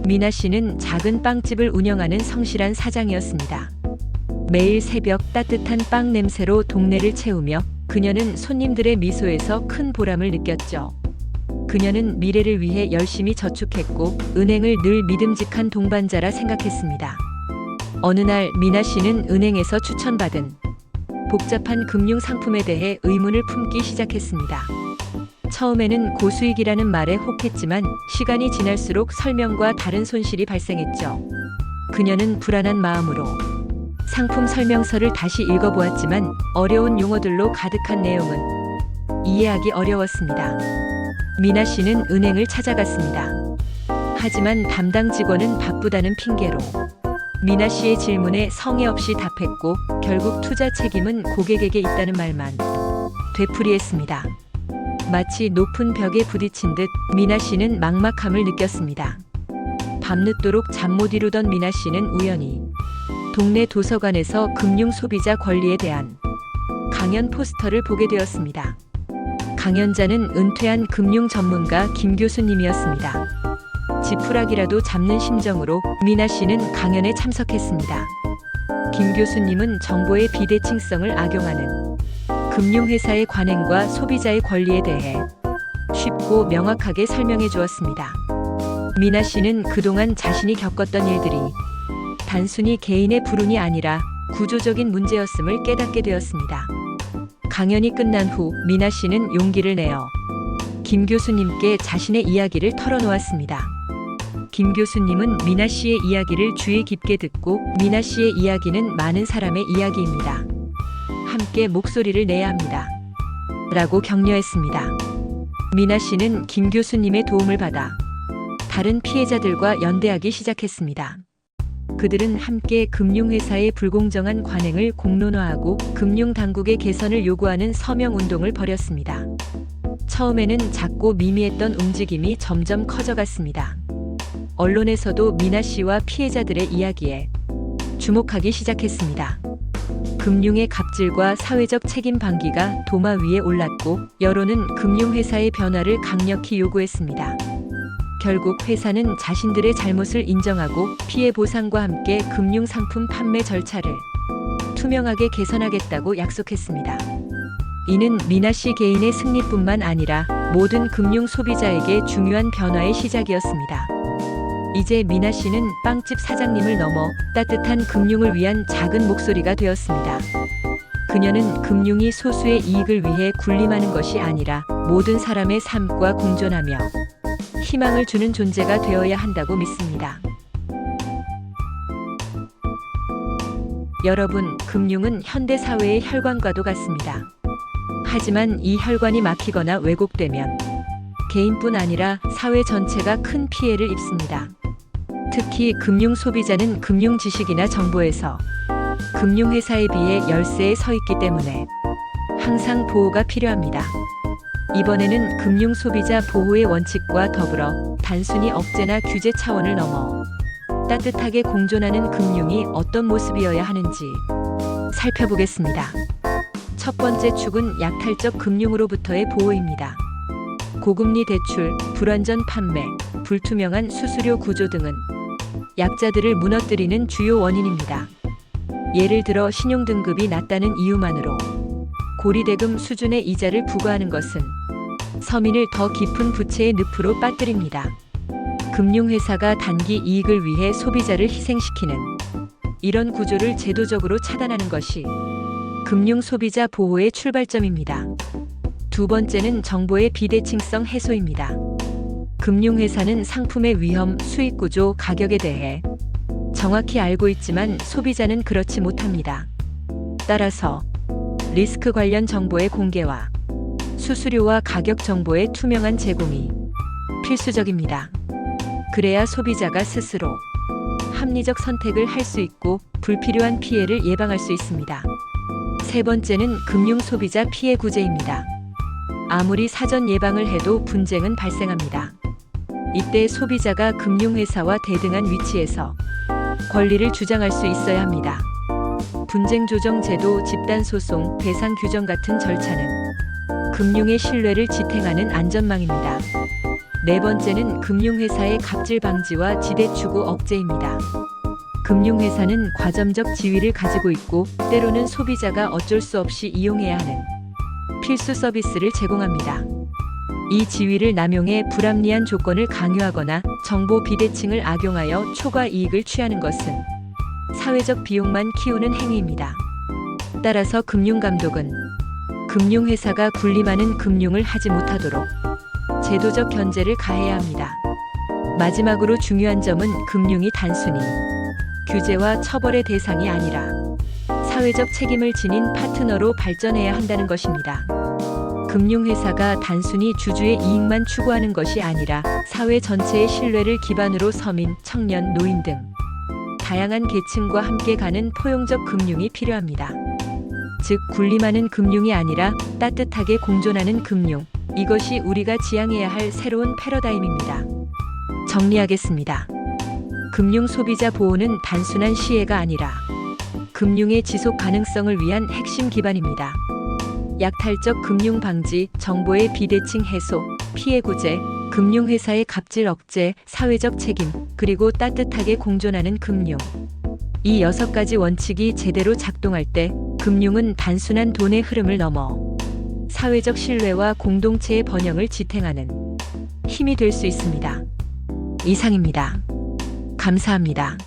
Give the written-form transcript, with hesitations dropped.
미나 씨는 작은 빵집을 운영하는 성실한 사장이었습니다. 매일 새벽 따뜻한 빵 냄새로 동네를 채우며 그녀는 손님들의 미소에서 큰 보람을 느꼈죠. 그녀는 미래를 위해 열심히 저축했고 은행을 늘 믿음직한 동반자라 생각했습니다. 어느 날 미나 씨는 은행에서 추천받은 복잡한 금융 상품에 대해 의문을 품기 시작했습니다. 처음에는 고수익이라는 말에 혹했지만 시간이 지날수록 설명과 다른 손실이 발생했죠. 그녀는 불안한 마음으로 상품 설명서를 다시 읽어보았지만 어려운 용어들로 가득한 내용은 이해하기 어려웠습니다. 미나 씨는 은행을 찾아갔습니다. 하지만 담당 직원은 바쁘다는 핑계로 미나 씨의 질문에 성의 없이 답했고 결국 투자 책임은 고객에게 있다는 말만 되풀이했습니다. 마치 높은 벽에 부딪힌 듯 미나 씨는 막막함을 느꼈습니다. 밤늦도록 잠 못 이루던 미나 씨는 우연히 동네 도서관에서 금융 소비자 권리에 대한 강연 포스터를 보게 되었습니다. 강연자는 은퇴한 금융 전문가 김 교수님이었습니다. 지푸라기라도 잡는 심정으로 미나 씨는 강연에 참석했습니다. 김 교수님은 정보의 비대칭성을 악용하는 금융회사의 관행과 소비자의 권리에 대해 쉽고 명확하게 설명해 주었습니다. 미나 씨는 그동안 자신이 겪었던 일들이 단순히 개인의 불운이 아니라 구조적인 문제였음을 깨닫게 되었습니다. 강연이 끝난 후 미나 씨는 용기를 내어 김 교수님께 자신의 이야기를 털어놓았습니다. 김 교수님은 미나 씨의 이야기를 주의 깊게 듣고 미나 씨의 이야기는 많은 사람의 이야기입니다. 함께 목소리를 내야 합니다. 라고 격려했습니다. 미나 씨는 김 교수님의 도움을 받아 다른 피해자들과 연대하기 시작했습니다. 그들은 함께 금융회사의 불공정한 관행을 공론화하고 금융당국의 개선을 요구하는 서명운동을 벌였습니다. 처음에는 작고 미미했던 움직임이 점점 커져갔습니다. 언론에서도 미나 씨와 피해자들의 이야기에 주목하기 시작했습니다. 금융의 갑질과 사회적 책임 방기가 도마 위에 올랐고 여론은 금융회사의 변화를 강력히 요구했습니다. 결국 회사는 자신들의 잘못을 인정하고 피해 보상과 함께 금융상품 판매 절차를 투명하게 개선하겠다고 약속했습니다. 이는 미나 씨 개인의 승리뿐만 아니라 모든 금융 소비자에게 중요한 변화의 시작이었습니다. 이제 미나 씨는 빵집 사장님을 넘어 따뜻한 금융을 위한 작은 목소리가 되었습니다. 그녀는 금융이 소수의 이익을 위해 군림하는 것이 아니라 모든 사람의 삶과 공존하며 희망을 주는 존재가 되어야 한다고 믿습니다. 여러분, 금융은 현대 사회의 혈관과도 같습니다. 하지만 이 혈관이 막히거나 왜곡되면 개인뿐 아니라 사회 전체가 큰 피해를 입습니다. 특히 금융 소비자는 금융 지식이나 정보에서 금융회사에 비해 열세에 서 있기 때문에 항상 보호가 필요합니다. 이번에는 금융 소비자 보호의 원칙과 더불어 단순히 억제나 규제 차원을 넘어 따뜻하게 공존하는 금융이 어떤 모습이어야 하는지 살펴보겠습니다. 첫 번째 축은 약탈적 금융으로부터의 보호입니다. 고금리 대출, 불완전 판매, 불투명한 수수료 구조 등은 약자들을 무너뜨리는 주요 원인입니다. 예를 들어 신용등급이 낮다는 이유만으로 고리대금 수준의 이자를 부과하는 것은 서민을 더 깊은 부채의 늪으로 빠뜨립니다. 금융회사가 단기 이익을 위해 소비자를 희생시키는 이런 구조를 제도적으로 차단하는 것이 금융 소비자 보호의 출발점입니다. 두 번째는 정보의 비대칭성 해소입니다. 금융회사는 상품의 위험, 수익 구조, 가격에 대해 정확히 알고 있지만 소비자는 그렇지 못합니다. 따라서 리스크 관련 정보의 공개와 수수료와 가격 정보의 투명한 제공이 필수적입니다. 그래야 소비자가 스스로 합리적 선택을 할 수 있고 불필요한 피해를 예방할 수 있습니다. 세 번째는 금융 소비자 피해 구제입니다. 아무리 사전 예방을 해도 분쟁은 발생합니다. 이때 소비자가 금융회사와 대등한 위치에서 권리를 주장할 수 있어야 합니다. 분쟁 조정 제도, 집단 소송, 배상 규정 같은 절차는 금융의 신뢰를 지탱하는 안전망입니다. 네 번째는 금융회사의 갑질 방지와 지대 추구 억제입니다. 금융회사는 과점적 지위를 가지고 있고 때로는 소비자가 어쩔 수 없이 이용해야 하는 필수 서비스를 제공합니다. 이 지위를 남용해 불합리한 조건을 강요하거나 정보 비대칭을 악용하여 초과 이익을 취하는 것은 사회적 비용만 키우는 행위입니다. 따라서 금융감독은 금융회사가 군림하는 금융을 하지 못하도록 제도적 견제를 가해야 합니다. 마지막으로 중요한 점은 금융이 단순히 규제와 처벌의 대상이 아니라 사회적 책임을 지닌 파트너로 발전해야 한다는 것입니다. 금융회사가 단순히 주주의 이익만 추구하는 것이 아니라 사회 전체의 신뢰를 기반으로 서민, 청년, 노인 등 다양한 계층과 함께 가는 포용적 금융이 필요합니다. 즉, 군림하는 금융이 아니라 따뜻하게 공존하는 금융. 이것이 우리가 지향해야 할 새로운 패러다임입니다. 정리하겠습니다. 금융 소비자 보호는 단순한 시혜가 아니라 금융의 지속 가능성을 위한 핵심 기반입니다. 약탈적 금융 방지, 정보의 비대칭 해소, 피해 구제, 금융회사의 갑질 억제, 사회적 책임, 그리고 따뜻하게 공존하는 금융. 이 6가지 원칙이 제대로 작동할 때 금융은 단순한 돈의 흐름을 넘어 사회적 신뢰와 공동체의 번영을 지탱하는 힘이 될 수 있습니다. 이상입니다. 감사합니다.